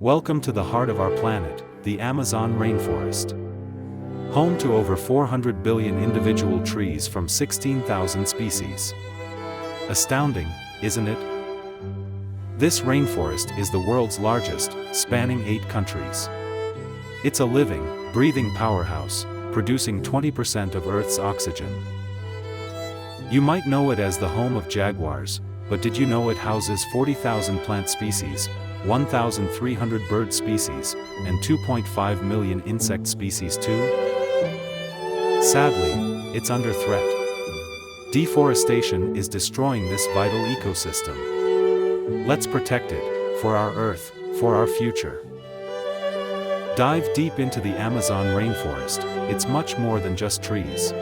Welcome to the heart of our planet, the Amazon rainforest. Home to over 400 billion individual trees from 16,000 species. Astounding, isn't it? This rainforest is the world's largest, spanning 8 countries. It's a living, breathing powerhouse, producing 20% of Earth's oxygen. You might know it as the home of jaguars, but did you know it houses 40,000 plant species, 1,300 bird species, and 2.5 million insect species too? Sadly, it's under threat. Deforestation is destroying this vital ecosystem. Let's protect it, for our Earth, for our future. Dive deep into the Amazon rainforest. It's much more than just trees.